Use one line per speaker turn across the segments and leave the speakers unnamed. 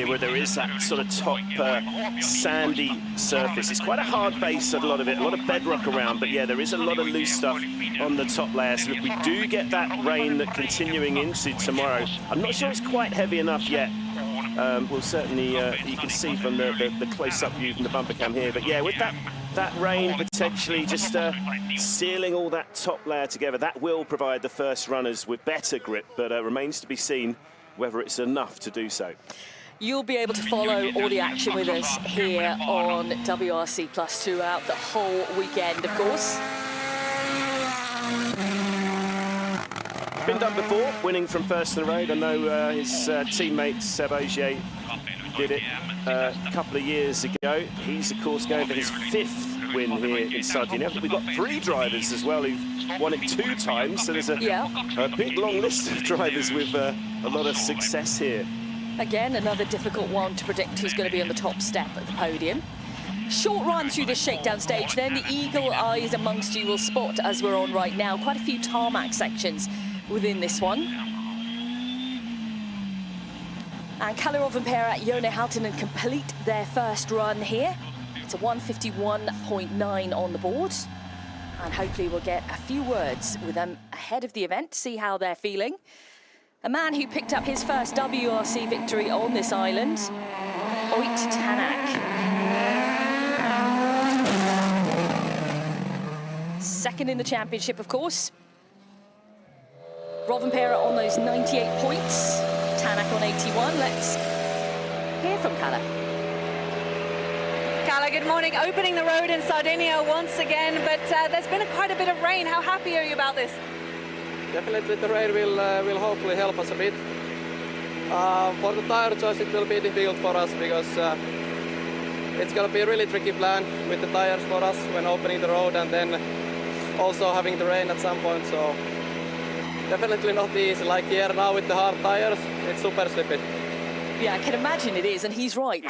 where there is that sort of top sandy surface. It's quite a hard base at a lot of it, a lot of bedrock around, but yeah, there is a lot of loose stuff on the top layers. So if we do get that rain that continuing into tomorrow, I'm not sure it's quite heavy enough yet. We'll certainly, you can see from the close-up view from the bumper cam here, but yeah, with that rain potentially just sealing all that top layer together, that will provide the first runners with better grip, but remains to be seen whether it's enough to do so.
You'll be able to follow all the action with us here on WRC Plus throughout the whole weekend, of course.
Been done before, winning from first on the road. I know his teammate Seb Ogier did it a couple of years ago. He's, of course, going for his 5th win here in Sardinia. We've got 3 drivers as well who've won it 2 times, so there's a big long list of drivers with a lot of success here.
Again, another difficult one to predict who's going to be on the top step at the podium. Short run through this shakedown stage, then the eagle eyes amongst you will spot, as we're on right now, quite a few tarmac sections within this one. And Kalle Rovanperä, Jone Halttunen complete their first run here. It's a 151.9 on the board. And hopefully we'll get a few words with them ahead of the event, see how they're feeling. A man who picked up his first WRC victory on this island, Ott Tänak. Second in the championship, of course. Rovanperä on those 98 points, Tänak on 81. Let's hear from Kalle.
Kalle, good morning. Opening the road in Sardinia once again, but there's been quite a bit of rain. How happy are you about this?
Definitely the rain will hopefully help us a bit. For the tire choice it will be difficult for us because it's going to be a really tricky plan with the tires for us when opening the road and then also having the rain at some point. So definitely not easy. Like here now with the hard tires, it's super slippy.
Yeah, I can imagine it is, and he's right.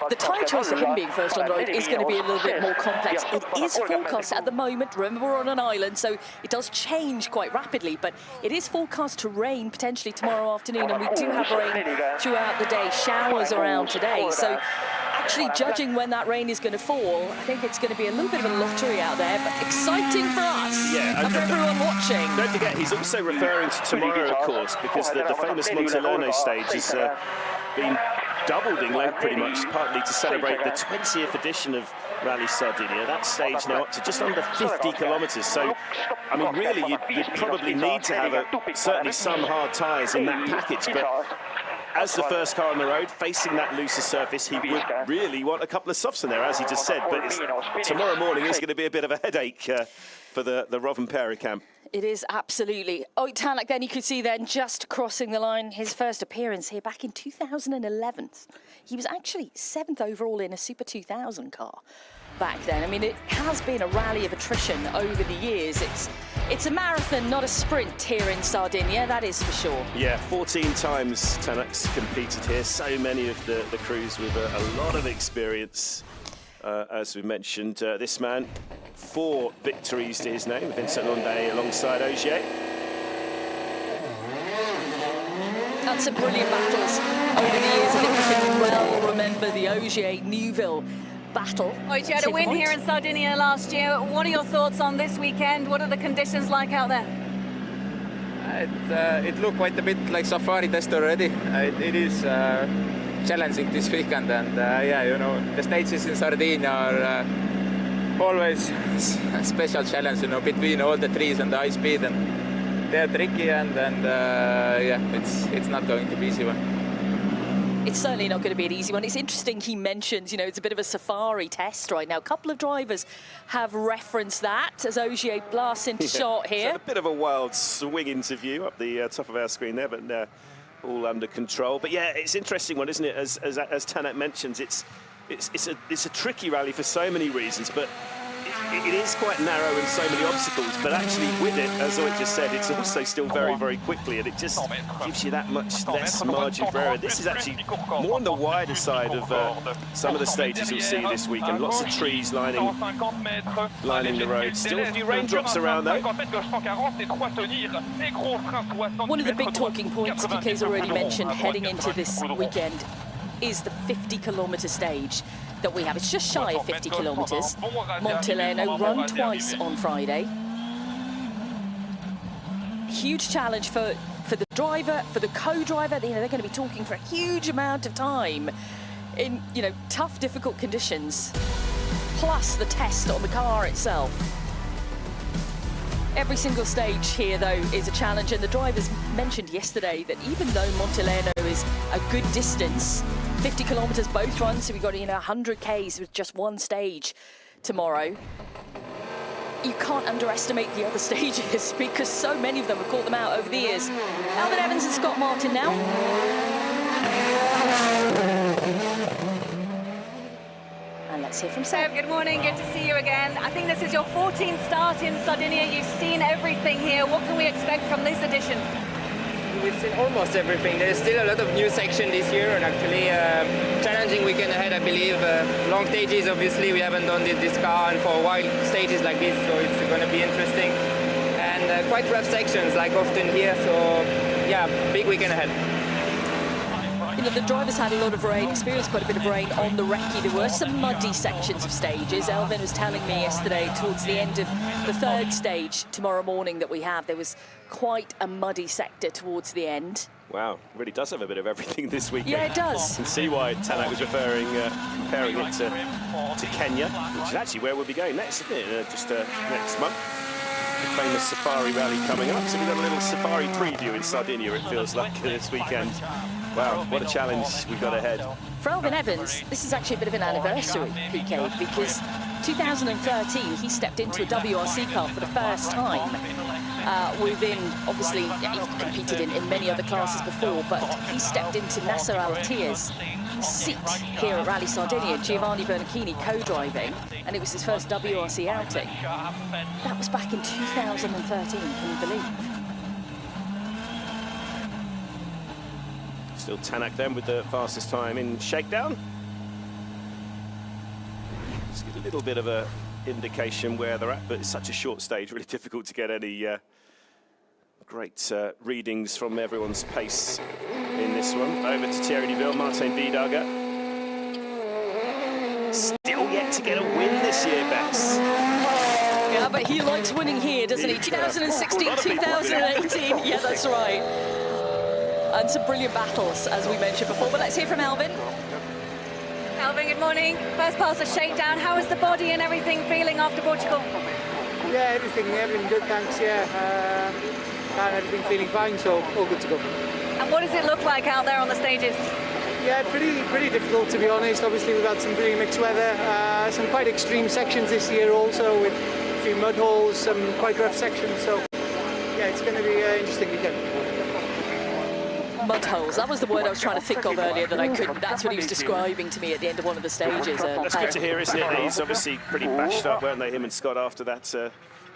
The tyre choice for him being first on the road is going to be a little bit more complex. It is forecast at the moment, remember we're on an island, so it does change quite rapidly, but it is forecast to rain potentially tomorrow afternoon, and we do have rain throughout the day, showers around today. So actually judging when that rain is going to fall, I think it's going to be a little bit of a lottery out there, but exciting for us and for everyone watching.
Don't forget, he's also referring to tomorrow, of course, because the famous Montelerno stage is been doubled in length pretty much, partly to celebrate the 20th edition of Rally Sardinia. That stage now up to just under 50 kilometres. So, I mean, really, you'd probably need to have certainly some hard tyres in that package. But as the first car on the road, facing that looser surface, he would really want a couple of softs in there, as he just said. But tomorrow morning is going to be a bit of a headache for the Rovanperä camp.
It is, absolutely. Ott Tänak, then you could see then just crossing the line, his first appearance here back in 2011. He was actually 7th overall in a Super 2000 car back then. I mean, it has been a rally of attrition over the years. It's a marathon, not a sprint here in Sardinia, that is for sure.
Yeah, 14 times Tänak's competed here. So many of the crews with a lot of experience. As we mentioned, this man, 4 victories to his name, Vincent Londet alongside Ogier.
And some brilliant battles over the years. I think we can well remember the Ogier-Neuville battle.
Oh, you had a win here in Sardinia last year. What are your thoughts on this weekend? What are the conditions like out there?
It looked quite a bit like safari test already. It is challenging this weekend, and yeah, you know, the stages in Sardinia are always a special challenge, you know, between all the trees and the high speed, and they're tricky, and yeah, it's not going to be easy one.
It's certainly not going to be an easy one. It's interesting he mentions, you know, it's a bit of a safari test right now. A couple of drivers have referenced that as Ogier blasts into shot here.
So a bit of a wild swing interview up the top of our screen there, but all under control. But yeah, it's an interesting one, isn't it? As Tänak mentions, it's a tricky rally for so many reasons, but it is quite narrow and so many obstacles. But actually, with it, as I just said, it's also still very, very quickly, and it just gives you that much less margin for error. This is actually more on the wider side of some of the stages you'll see this weekend. Lots of trees lining the road. Still a few raindrops around though.
One of the big talking points, PK's already mentioned, heading into this weekend, is the 50-kilometre stage that we have. It's just shy of 50 kilometres. Montelerno run twice on Friday. Huge challenge for the driver, for the co-driver. You know, they're going to be talking for a huge amount of time in, you know, tough, difficult conditions, plus the test on the car itself. Every single stage here, though, is a challenge, and the drivers mentioned yesterday that even though Montelerno is a good distance, 50 kilometres both runs, so we've got, you know, 100 Ks with just one stage tomorrow. You can't underestimate the other stages because so many of them have caught them out over the years. Alvin Evans and Scott Martin now. And let's hear from Seb.
Good morning, good to see you again. I think this is your 14th start in Sardinia. You've seen everything here. What can we expect from this edition?
We've seen almost everything. There's still a lot of new sections this year, and actually challenging weekend ahead, I believe. Long stages, obviously, we haven't done this car and for a while, stages like this, so it's going to be interesting. And quite rough sections, like often here, so yeah, big weekend ahead.
You know, the drivers had a lot of rain, experienced quite a bit of rain on the recce. There were some muddy sections of stages. Elvin was telling me yesterday, towards the end of the third stage tomorrow morning that we have, there was quite a muddy sector towards the end.
Wow, really does have a bit of everything this weekend.
Yeah, it does.
You can see why Tanak was comparing it to Kenya, which is actually where we'll be going next, isn't it? Just next month. The famous safari rally coming up. So we've got a little safari preview in Sardinia, it feels like, this weekend. Wow, what a challenge we've got ahead.
For Alvin Evans, this is actually a bit of an anniversary, PK, because 2013 he stepped into a WRC car for the first time. Within, obviously, he competed in many other classes before, but he stepped into Nasser Al-Attiyah's seat here at Rally Sardinia, Giovanni Bernacchini co-driving, and it was his first WRC outing. That was back in 2013, can you believe?
Still Tanak then with the fastest time in Shakedown. Just get a little bit of a indication where they're at, but it's such a short stage, really difficult to get any great readings from everyone's pace in this one. Over to Thierry Neuville, Martin Bidaga. Still yet to get a win this year, Bex.
Yeah, but he likes winning here, doesn't he? 2016, 2018, yeah, that's right. And some brilliant battles, as we mentioned before. But let's hear from Alvin.
Alvin, good morning. First pass of Shakedown. How is the body and everything feeling after Portugal?
Yeah, everything good, thanks, yeah. And everything feeling fine, so all good to go.
And what does it look like out there on the stages?
Yeah, pretty difficult, to be honest. Obviously, we've had some pretty mixed weather. Some quite extreme sections this year also, with a few mud holes, some quite rough sections. So, yeah, it's going to be an interesting weekend.
Mud holes, that was the word I was trying to think of earlier that I couldn't. That's what he was describing to me at the end of one of the stages.
That's good to hear, isn't it? He's obviously pretty bashed up, weren't they, him and Scott, after that sort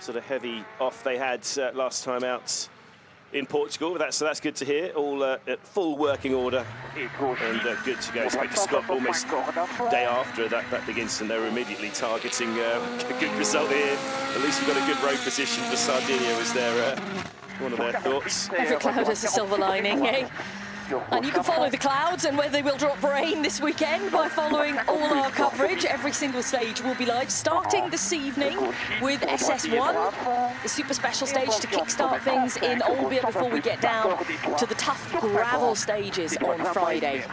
of heavy off they had last time out in Portugal. So that's good to hear. All at full working order and good to go. Spoke to Scott almost day after that big incident. They were immediately targeting a good result here. At least we've got a good road position for Sardinia, was their one of their thoughts.
Every cloud has a silver lining, eh? And you can follow the clouds and whether they will drop rain this weekend by following all our coverage. Every single stage will be live, starting this evening with SS1, the super special stage to kickstart things in Olbia before we get down to the tough gravel stages on Friday.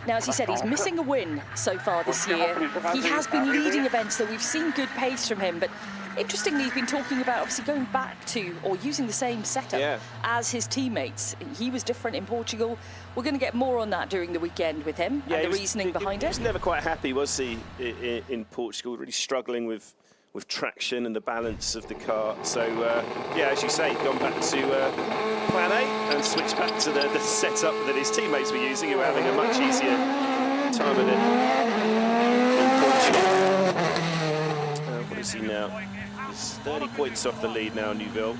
Now, as he said, he's missing a win so far this year. He has been leading events, so we've seen good pace from him, but interestingly, he's been talking about obviously going back to or using the same setup as his teammates. He was different in Portugal. We're going to get more on that during the weekend with him and the reasoning behind it.
He was never quite happy, was he, in Portugal, really struggling with traction and the balance of the car. So, yeah, as you say, gone back to plan A and switched back to the setup that his teammates were using, who were having a much easier time of it in Portugal. What is he now? He's 30 points off the lead now, Neuville.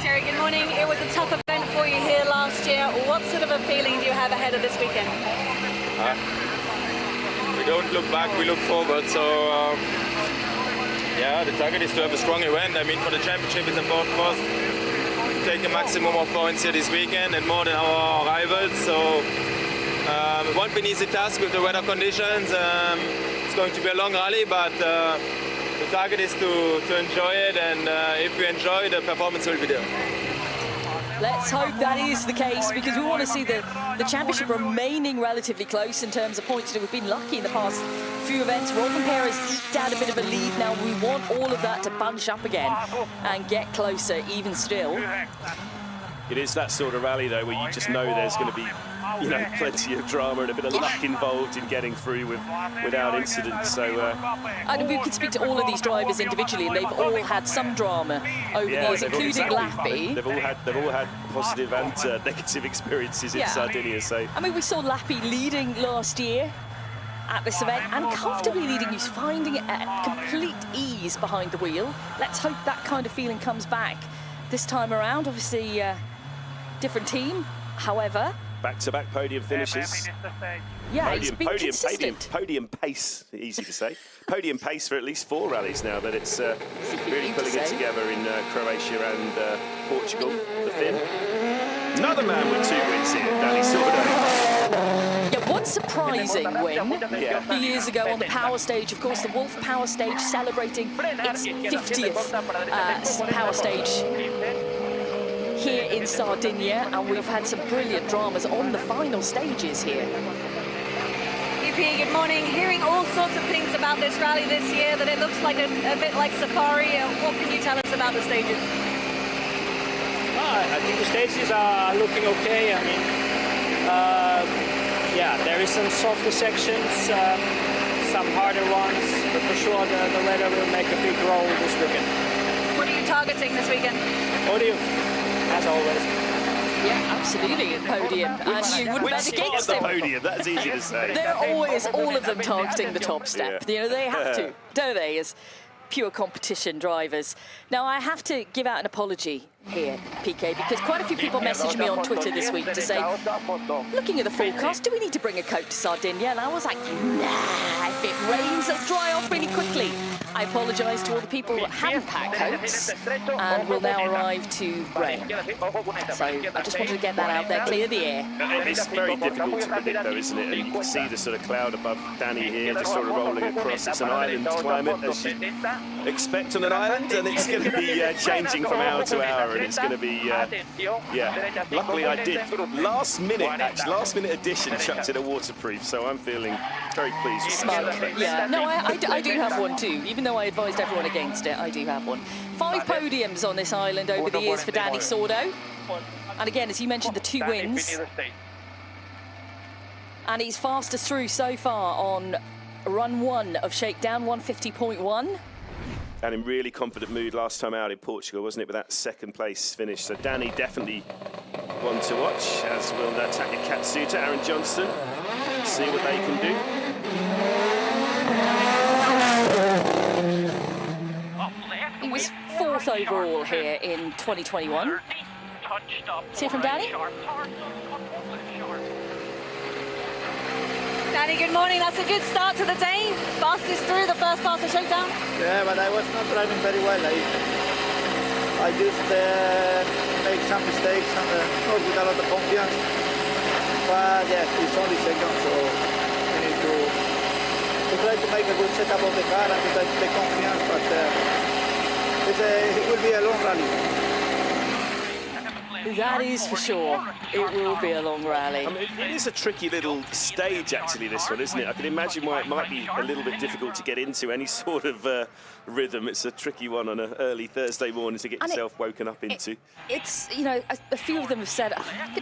Terry, good morning. It was a tough event for you here last What sort of a feeling do you have ahead of this weekend?
We don't look back, we look forward. So, yeah, the target is to have a strong event. I mean, for the championship, it's important for us to take a maximum of points here this weekend and more than our rivals. So, it won't be an easy task with the weather conditions. It's going to be a long rally, but the target is to enjoy it, and if we enjoy, the performance will be there.
Let's hope that is the case, because we want to see the championship remaining relatively close in terms of points. We've been lucky in the past few events. Rovanperä has eked out a bit of a lead. Now we want all of that to bunch up again and get closer even still.
It is that sort of rally, though, where you just know there's going to be, you know, plenty of drama and a bit of luck involved in getting through without incident. So,
and we could speak to all of these drivers individually, and they've all had some drama over the years, including Lappi.
They've all had positive and negative experiences in Sardinia. So,
I mean, we saw Lappi leading last year at this event and comfortably leading. He's finding it at complete ease behind the wheel. Let's hope that kind of feeling comes back this time around. Obviously, different team, however.
Back-to-back podium finishes.
Yeah, he's been consistent.
Podium pace, easy to say. Podium pace for at least 4 rallies now that it's really pulling it together in Croatia and Portugal, the Finn. Another man with 2 wins here, Danny Sordo.
Yeah, one surprising win a few years ago on the power stage. Of course, the Wolf power stage celebrating its 50th power stage here in Sardinia, and we've had some brilliant dramas on the final stages here.
Good morning. Hearing all sorts of things about this rally this year, that it looks like a bit like Safari. What can you tell us about the stages?
I think the stages are looking okay. I mean, yeah, there is some softer sections, some harder ones, but for sure the weather will make a big role this weekend.
What are you targeting this weekend?
Podium, as always.
Yeah, absolutely, a podium. And you wouldn't bet against them.
Podium, that's easy to say.
They're always, all of them, targeting the top step.
Yeah.
You know, they have to, don't they, as pure competition drivers. Now, I have to give out an apology here, PK, because quite a few people messaged me on Twitter this week to say, looking at the forecast, do we need to bring a coat to Sardinia? And I was like, nah, if it rains, it'll dry off really quickly. I apologise to all the people that haven't packed coats and will now arrive to rain. So I just wanted to get that out there, clear the air.
It's very difficult to predict, though, isn't it? And you can see the sort of cloud above Danny here, just sort of rolling across. It's an island climate, as you expect on an island, and it's going to be changing from hour to hour, and it's going to be, yeah. Luckily, I did last minute addition, chucked in a waterproof, so I'm feeling very pleased.
Smug. Yeah, no, I do have one too. Even though I advised everyone against it, I do have one. 5 podiums on this island over the years for Danny Sordo. And again, as you mentioned, the 2 wins. And he's fastest through so far on run 1 of Shakedown, 150.1.
And in really confident mood last time out in Portugal, wasn't it, with that 2nd place finish? So Danny definitely one to watch, as will Taka Katsuta, Aaron Johnston. See what they can do.
He was 4th overall here in 2021. See from Danny?
Danny, good morning. That's a good start to the day. Fastest through the first pass of Shakedown.
Yeah, but I was not driving very well. I just make some mistakes and not with a lot of confidence. But yeah, it's only second, so we need to try to make a good setup of the car and to try to take confidence. But it will be a long rally.
That is for sure. It will be a long rally.
I mean, it is a tricky little stage, actually, this one, isn't it? I can imagine why it might be a little bit difficult to get into any sort of rhythm. It's a tricky one on an early Thursday morning to get yourself woken up into.
It's, you know, a few of them have said,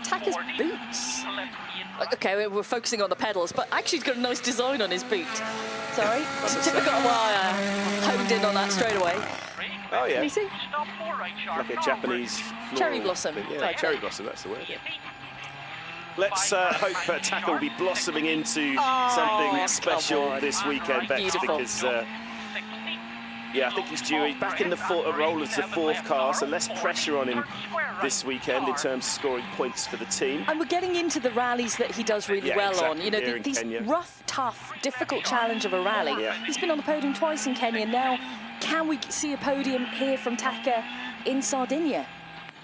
Taka's boots. Okay, we're focusing on the pedals, but actually he's got a nice design on his boot. Sorry, typical honed in on that straight away.
Oh, yeah.
Can you see?
Like a Japanese
cherry blossom.
Yeah, cherry blossom, that's the word. Yeah. Let's hope Taka will be blossoming into something special this weekend, Bex, because Yeah, I think he's due. He's back in the role as the fourth car, so less pressure on him this weekend in terms of scoring points for the team.
And we're getting into the rallies that he does really well
exactly.
on. You know, these rough, tough, difficult challenge of a rally.
Yeah.
He's been on the podium twice in Kenya. Now, can we see a podium here from Taka in Sardinia?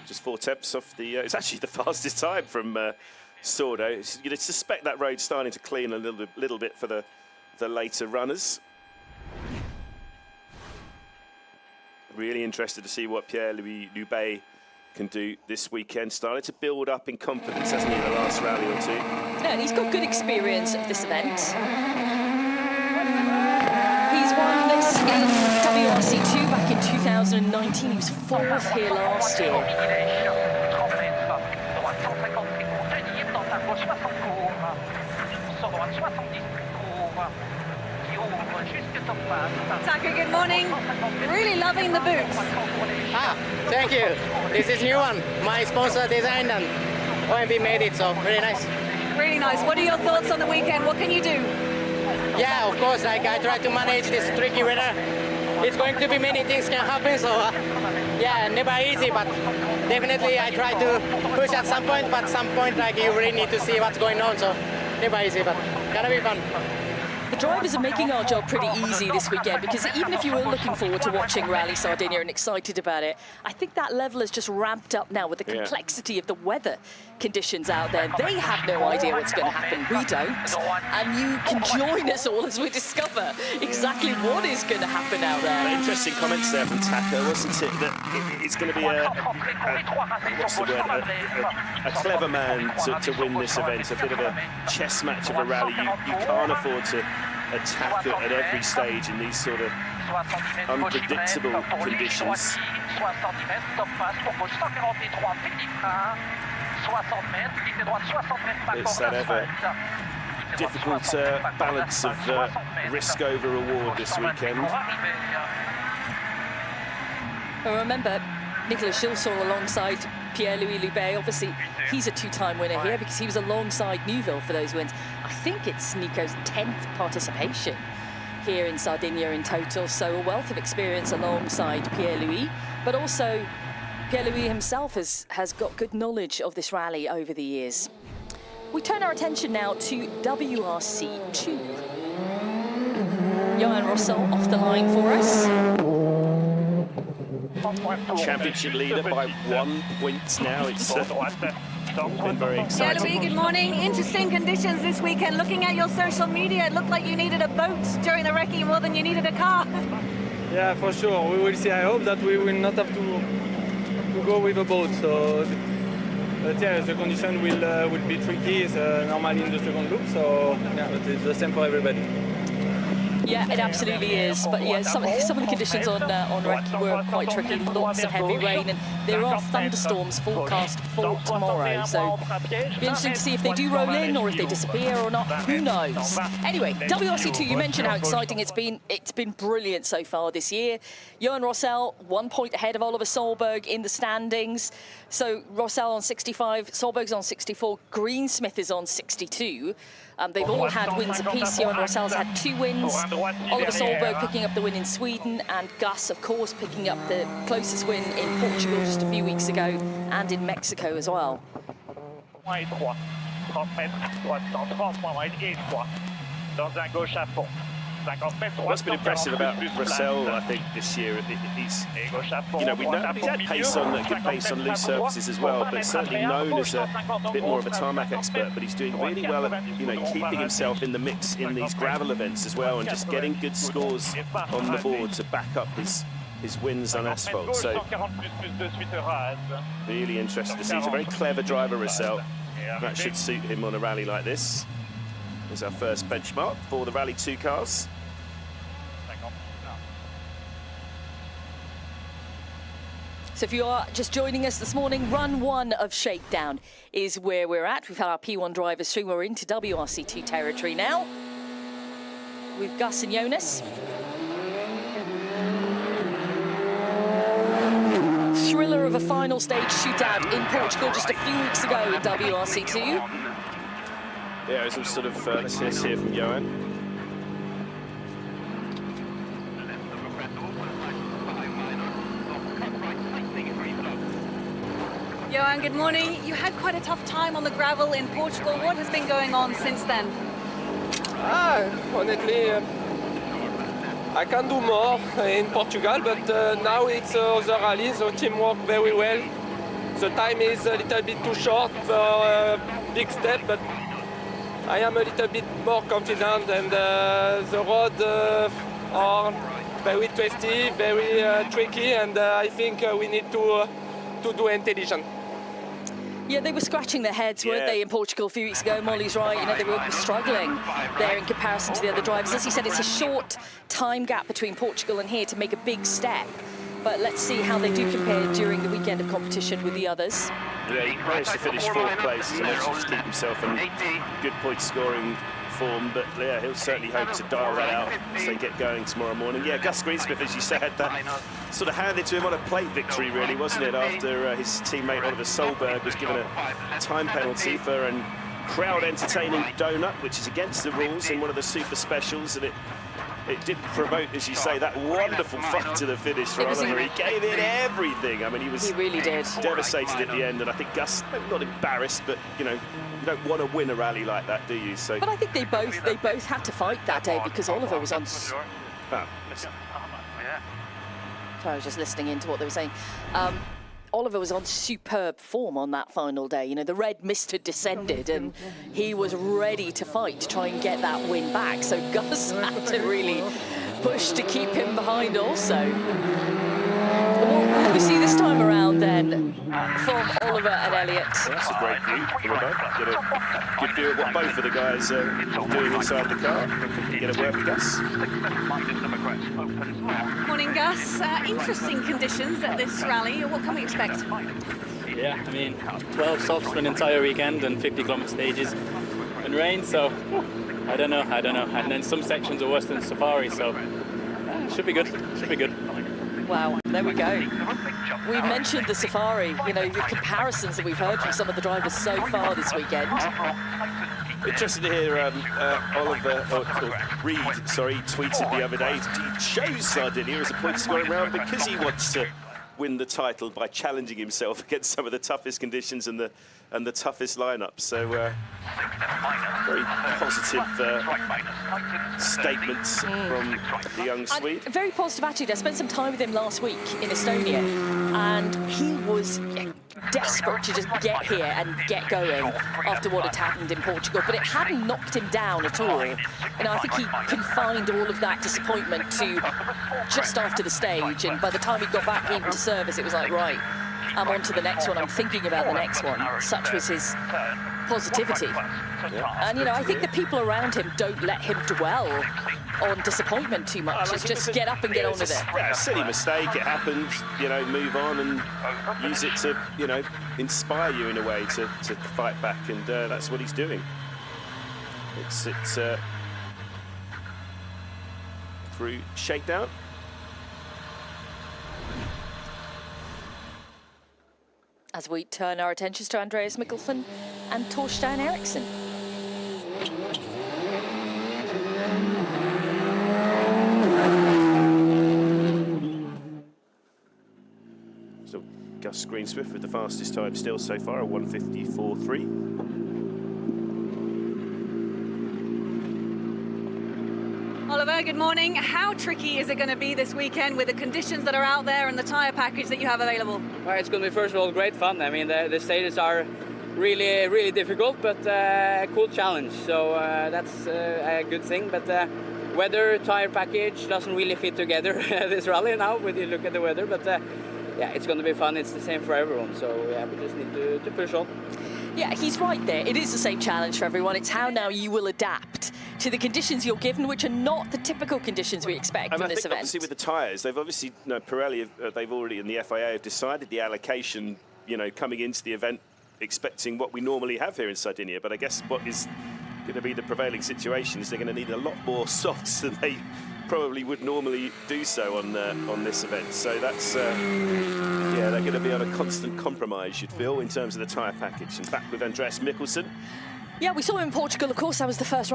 Just 4 tenths off the... it's actually the fastest time from Sordo. You'd suspect that road's starting to clean a little bit for the later runners. Really interested to see what Pierre-Louis Loubet can do this weekend. Started to build up in confidence, hasn't he, in the last rally or two?
Yeah, and he's got good experience of this event. He's won this in WRC 2 back in 2019. He was 4th here last year.
Taka, good morning. Really loving the boots.
Thank you. This is new one. My sponsor designed and OMB made it, so very nice.
Really nice. What are your thoughts on the weekend? What can you do?
Yeah, of course, like I try to manage this tricky weather. It's going to be many things can happen, so yeah, never easy, but definitely I try to push at some point, but some point like you really need to see what's going on, so never easy, but gonna be fun.
The drivers are making our job pretty easy this weekend, because even if you were looking forward to watching Rally Sardinia and excited about it, I think that level has just ramped up now with the complexity of the weather conditions out there. They have no idea what's going to happen. We don't. And you can join us all as we discover exactly what is going to happen out there.
Interesting comments there from Taka, wasn't it? That it's going to be a clever man to win this event, a bit of a chess match of a rally. You can't afford to attack at every stage in these sort of unpredictable conditions. It's that ever difficult balance of risk over reward this weekend.
Well, remember, Nicolas Gilsoul alongside Pierre-Louis Loubet. Obviously, he's a 2-time winner here because he was alongside Neuville for those wins. I think it's Nico's 10th participation here in Sardinia in total, so a wealth of experience alongside Pierre-Louis, but also Pierre-Louis himself has got good knowledge of this rally over the years. We turn our attention now to WRC 2. Johan Rossel off the line for us.
Championship leader by 1 point now. It's been very exciting.
Louis, good morning. Interesting conditions this weekend. Looking at your social media, it looked like you needed a boat during the recce more than you needed a car.
Yeah, for sure. We will see. I hope that we will not have to go with a boat. So, but yeah, the condition will be tricky. It's normally in the second loop. So yeah, but it's the same for everybody.
Yeah, it absolutely is. But yeah, some of the conditions on recce were quite tricky. Lots of heavy rain, and there are thunderstorms forecast for tomorrow. So it'll be interesting to see if they do roll in or if they disappear or not. Who knows? Anyway, WRC 2. You mentioned how exciting it's been. It's been brilliant so far this year. Johan Rossel 1 point ahead of Oliver Solberg in the standings. So Rossel on 65, Solberg's on 64, Greensmith is on 62. They've all had wins apiece. Johan Rossel's had 2 wins. Oliver Solberg picking up the win in Sweden, and Gus, of course, picking up the closest win in Portugal just a few weeks ago, and in Mexico as well.
What's been impressive about Rossel, I think, this year, he's, you know, we know he's had pace on, good pace on loose surfaces as well, but certainly known as a bit more of a tarmac expert, but he's doing really well at, you know, keeping himself in the mix in these gravel events as well, and just getting good scores on the board to back up his wins on asphalt. So really interesting to see. He's a very clever driver, Rossel. That should suit him on a rally like this. Is our first benchmark for the Rally 2 cars.
So if you are just joining us this morning, run 1 of Shakedown is where we're at. We've had our P1 drivers through. We're into WRC2 territory now with Gus and Jonas. Thriller of a final stage shootout in Portugal just a few weeks ago in WRC2.
Yeah, it's all sort of, let's hear from Johan.
Johan, good morning. You had quite a tough time on the gravel in Portugal. What has been going on since then?
Honestly, I can do more in Portugal, but now it's other rallies, so teamwork very well. The time is a little bit too short for a big step, but I am a little bit more confident, and the road are very twisty, very tricky, and I think we need to do intelligent.
Yeah, they were scratching their heads, weren't they, in Portugal a few weeks ago? Molly's right, you know, they were struggling there in comparison to the other drivers. As he said, it's a short time gap between Portugal and here to make a big step. But let's see how they do compare during the weekend of competition with the others.
Yeah, he managed to finish 4th place, and managed to keep himself in good point scoring form, but yeah, he'll certainly hope to dial that out as they get going tomorrow morning. Yeah, Gus Greensmith, as you said, that sort of handed to him on a plate victory, really, wasn't it, after his teammate Oliver Solberg was given a time penalty for a crowd-entertaining donut, which is against the rules in one of the super specials, and it did promote, as you say, that wonderful fight to the finish for Oliver. He gave it everything. I mean, he
really did.
Devastated at the end, and I think Gus, not embarrassed, but, you know, you don't want to win a rally like that, do you? So.
But I think they both had to fight that day because Oliver was on... Sorry, I was just listening into what they were saying. Oliver was on superb form on that final day. You know, the red mist had descended and he was ready to fight to try and get that win back. So Gus had to really push to keep him behind also. What will we see this time around then from Oliver and Elliott?
Well, that's a great view from above. Get a good view of what both of the guys are doing inside the car. Get a word with Gus.
Morning, Gus. Interesting conditions at this rally. What can we expect?
Yeah, I mean, 12 softs for an entire weekend and 50-kilometer stages and rain, so I don't know. And then some sections are worse than Safari, so should be good.
Wow, there we go. We mentioned the Safari, you know, the comparisons that we've heard from some of the drivers so far this weekend.
Interesting to hear Reed, tweeted the other day, he chose Sardinia as a point-scoring round because he wants to win the title by challenging himself against some of the toughest conditions and the toughest lineups. So very positive statements from the young Swede.
Very positive attitude. I spent some time with him last week in Estonia, and he was desperate to just get here and get going after what had happened in Portugal, but it hadn't knocked him down at all. You know, I think he confined all of that disappointment to just after the stage, and by the time he got back even to service, it was like, right, I'm on to the next one, I'm thinking about the next one. Such was his positivity. And, you know, I think the people around him don't let him dwell on disappointment too much. It's just get up and get on with it.
Yeah, a silly mistake, it happened, you know, move on and use it to, you know, inspire you in a way to fight back, and that's what he's doing. It's through Shakedown.
As we turn our attentions to Andreas Mikkelsen and Torstein Eriksson.
So Gus Greensmith with the fastest time still so far, a 1:54.3.
Oliver, good morning. How tricky is it going to be this weekend with the conditions that are out there and the tyre package that you have available?
Well, it's going to be, first of all, great fun. I mean, the stages are really difficult, but a cool challenge. So that's a good thing. But weather, tyre package doesn't really fit together this rally now when you look at the weather. But yeah, it's going to be fun. It's the same for everyone. So yeah, we just need to push on.
Yeah, he's right there. It is the same challenge for everyone. It's how now you will adapt to the conditions you're given, which are not the typical conditions we expect from this event.
Obviously with the tyres, they've obviously, you know, Pirelli, they've already, in the FIA, have decided the allocation, you know, coming into the event, expecting what we normally have here in Sardinia. But I guess what is going to be the prevailing situation is they're going to need a lot more softs than they probably would normally do so on this event. So that's, yeah, they're going to be on a constant compromise, you'd feel, in terms of the tyre package. And back with Andreas Mikkelsen.
Yeah, we saw him in Portugal, of course. That was the first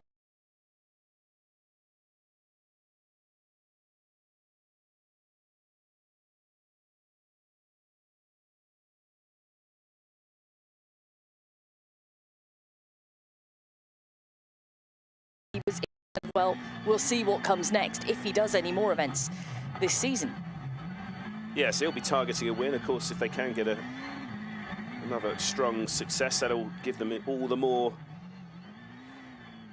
he was in. Well, we'll see what comes next if he does any more events this season.
Yes, he'll be targeting a win. Of course, if they can get another strong success, that'll give them all the more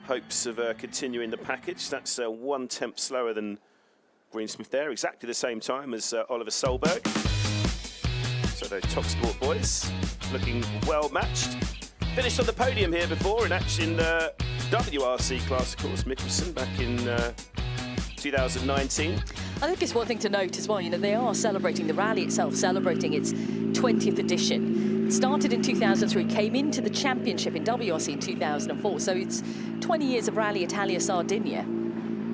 hopes of continuing the package. That's 1/10 slower than Greensmith there, exactly the same time as Oliver Solberg. So the Top Sport boys looking well matched. Finished on the podium here before in action WRC class, of course, Mikkelsen back in 2019.
I think it's one thing to note as well, you know, they are celebrating the rally itself, celebrating its 20th edition. It started in 2003, came into the championship in WRC in 2004, so it's 20 years of Rally Italia Sardegna,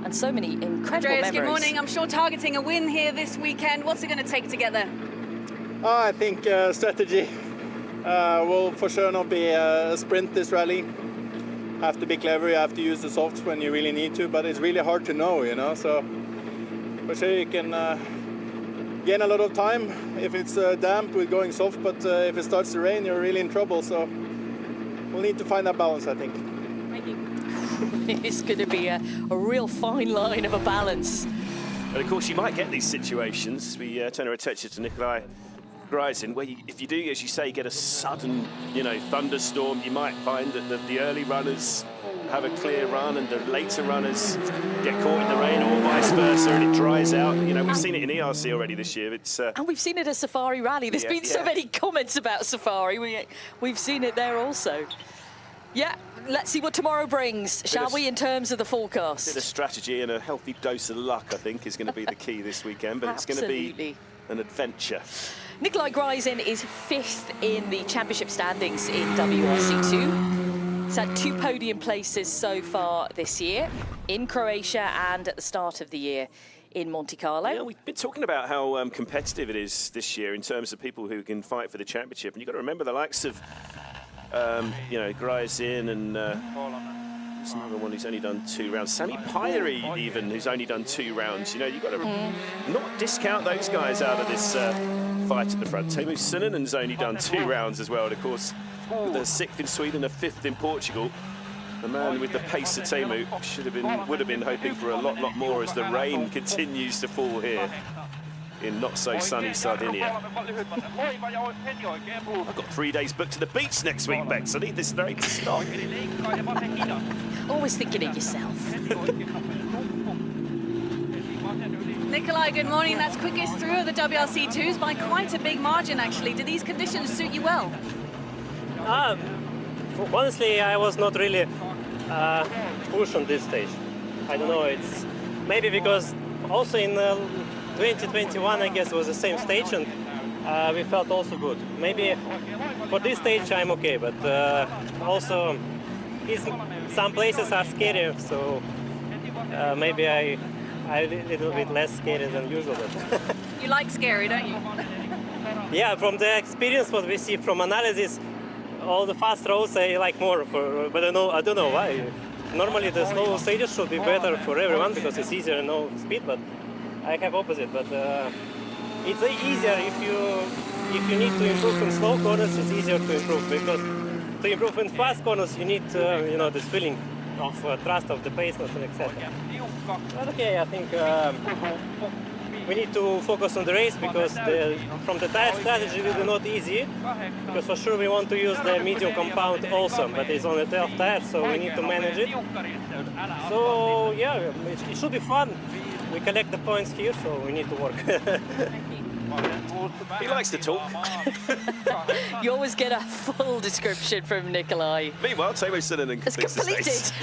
and so many incredible
Andreas,
memories.
good morning. I'm sure targeting a win here this weekend. What's it going to take to get there?
I think strategy will for sure not be a sprint this rally. Have to be clever, you have to use the softs when you really need to, but it's really hard to know, you know, so for sure you can gain a lot of time if it's damp with going soft, but if it starts to rain, you're really in trouble, so we'll need to find that balance, I think.
Thank you.
It's going to be a real fine line of a balance.
And of course, you might get these situations. We turn our attention to Nikolai Gryzin, where if you do, as you say, get a sudden, you know, thunderstorm, you might find that the early runners have a clear run and the later runners get caught in the rain, or vice versa, and it dries out. You know, we've seen it in ERC already this year. It's
and we've seen it at Safari Rally. There's been so many comments about Safari. We've seen it there also. Yeah, let's see what tomorrow brings, shall we, in terms of the forecast?
A bit of strategy and a healthy dose of luck, I think, is going to be the key this weekend, but it's going to be an adventure.
Nikolai Gryzin is 5th in the championship standings in WRC2. He's had 2 podium places so far this year, in Croatia and at the start of the year in Monte Carlo.
Yeah, we've been talking about how competitive it is this year in terms of people who can fight for the championship, and you've got to remember the likes of you know, Gryzin and there's another one who's only done 2 rounds. Sami Pyri, even, who's only done 2 rounds. You know, you've got to not discount those guys out of this fight at the front. Teemu Sunninen's only done 2 rounds as well. And of course, the 6th in Sweden, the 5th in Portugal. The man with the pace of Teemu would have been hoping for a lot more as the rain continues to fall here in not so sunny Sardinia. I've got 3 days booked to the beach next week, Bex. I need this rain to stop.
Always thinking of yourself.
Nikolai, good morning. That's quickest through of the WRC2s by quite a big margin, actually. Do these conditions suit you well?
Honestly, I was not really pushed on this stage. I don't know, it's maybe because also in 2021, I guess, was the same stage, and we felt also good. Maybe for this stage I'm okay, but also some places are scary, so maybe I'm a little bit less scary than usual.
You like scary, don't you?
Yeah, from the experience, what we see from analysis, all the fast roads I like more, but I don't know why. Normally the slow stages should be better for everyone because it's easier and no speed, but I have opposite. But it's easier if you need to improve in slow corners. It's easier to improve, because to improve in fast corners you need you know, this feeling of trust of the pace, etc. But okay, I think we need to focus on the race, because from the tire strategy it will be not easy, because for sure we want to use the medium compound also, but it's only 12 tires, so we need to manage it. So yeah, it should be fun. We collect the points here, so we need to work.
He likes to talk.
You always get a full description from Nikolai.
Meanwhile, Teemu Sunninen completes the stage.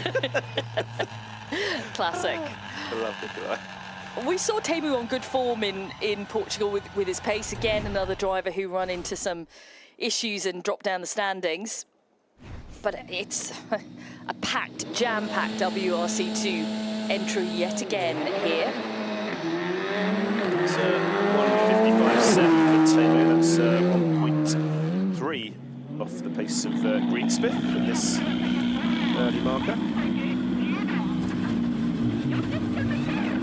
Classic.
I love Nikolai.
We saw Teemu on good form in Portugal with his pace. Again, another driver who run into some issues and dropped down the standings. But it's a packed, jam-packed WRC2 entry yet again here.
It's 1:55.7 for Teemu. That's 1.3 off the pace of Greensmith in this early marker.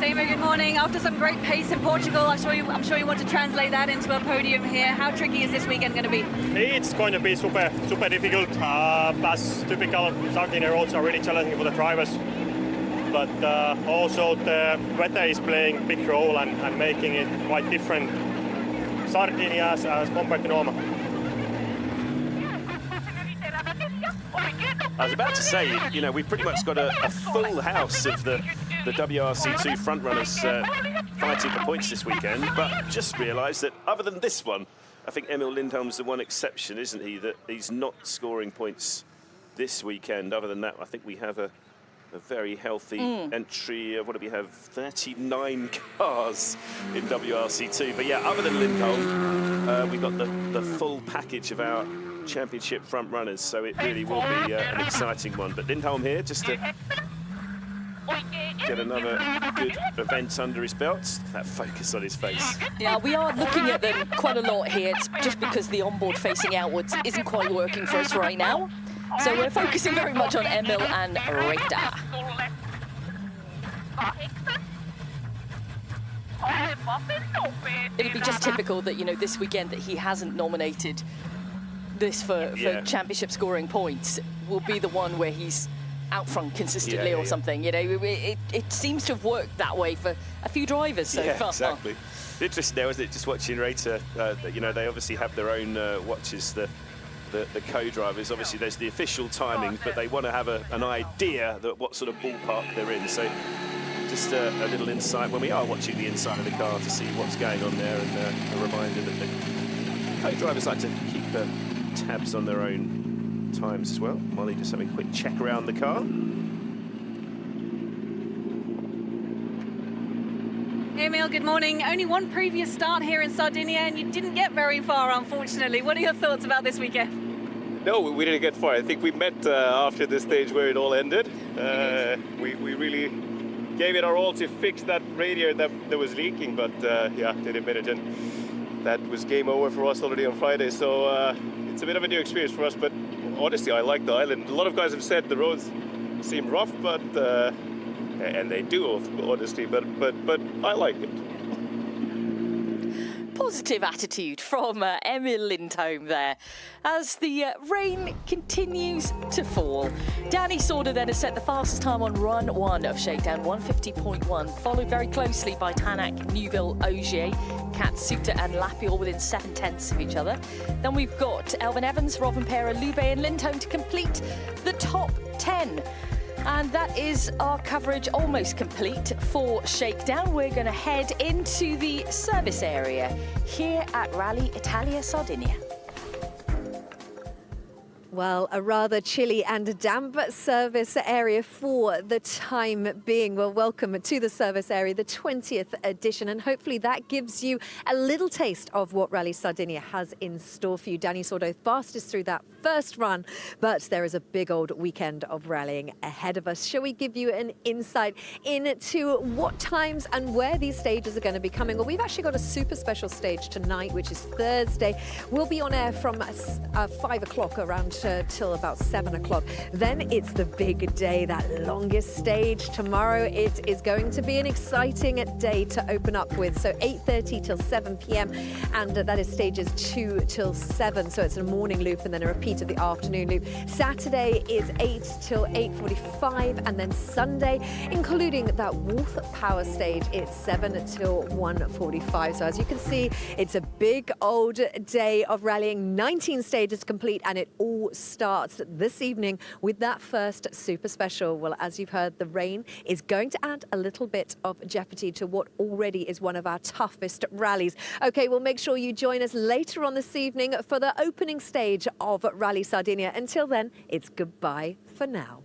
Teemu, good morning. After some great pace in Portugal, I'm sure you want to translate that into a podium here. How tricky is this weekend going to be?
It's going to be super difficult. As typical, Sardinia roads are really challenging for the drivers.
but also the weather is playing a big role and making it quite different Sardinia as compared to normal.
I was about to say, you know, we've pretty much got a full house of the WRC2 front-runners fighting for points this weekend, but just realised that other than this one, I think Emil Lindholm's the one exception, isn't he, that he's not scoring points this weekend. Other than that, I think we have a very healthy entry of, what do we have, 39 cars in WRC2. But yeah, other than Lindholm, we've got the full package of our championship front runners, so it really will be an exciting one. But Lindholm here just to get another good event under his belt. That focus on his face.
Yeah, we are looking at them quite a lot here. It's just because the onboard facing outwards isn't quite working for us right now. So we're focusing very much on Emil and Rita. It'll be just typical that, you know, this weekend that he hasn't nominated this for championship scoring points will be the one where he's out front consistently or something. You know, it seems to have worked that way for a few drivers so far.
Exactly. Interesting there, wasn't it, just watching Rita, you know, they obviously have their own watches, the co-drivers. Obviously there's the official timing, but they want to have an idea that what sort of ballpark they're in. So just a little insight when we are watching the inside of the car to see what's going on there, and a reminder that the co-drivers like to keep tabs on their own times as well. Molly just having a quick check around the car.
Emil, good morning. Only one previous start here in Sardinia and you didn't get very far, unfortunately. What are your thoughts about this weekend?
No, we didn't get far. I think we met after the stage where it all ended. We really gave it our all to fix that radiator that was leaking, but yeah, didn't manage, and that was game over for us already on Friday. So it's a bit of a new experience for us, but honestly, I like the island. A lot of guys have said the roads seem rough, but and they do, honestly, but I like it.
Positive attitude from Emil Lindholm there as the rain continues to fall. Danny Sorda then has set the fastest time on run one of Shakedown, 150.1, followed very closely by Tanak, Newville, Ogier, Katsuta and Lappi all within 7/10 of each other. Then we've got Elvin Evans, Rovanperä, Lube and Lindholm to complete the top 10. And that is our coverage almost complete for Shakedown. We're going to head into the service area here at Rally Italia Sardinia.
Well, a rather chilly and damp service area for the time being. Well, welcome to the service area, the 20th edition, and hopefully that gives you a little taste of what Rally Sardinia has in store for you. Danny Sordo fastest through that first run, but there is a big old weekend of rallying ahead of us. Shall we give you an insight into what times and where these stages are going to be coming? Well, we've actually got a super special stage tonight, which is Thursday. We'll be on air from 5 o'clock around till about 7 o'clock. Then it's the big day, that longest stage. Tomorrow it is going to be an exciting day to open up with. So 8:30 till 7 p.m. and that is stages 2 till 7. So it's a morning loop and then a repeat of the afternoon loop. Saturday is 8 till 8:45 and then Sunday, including that Wolf Power stage, it's 7 till 1:45. So as you can see, it's a big old day of rallying. 19 stages complete and it all starts this evening with that first super special. Well, as you've heard, the rain is going to add a little bit of jeopardy to what already is one of our toughest rallies. Okay, well, make sure you join us later on this evening for the opening stage of Rally Sardinia. Until then, it's goodbye for now.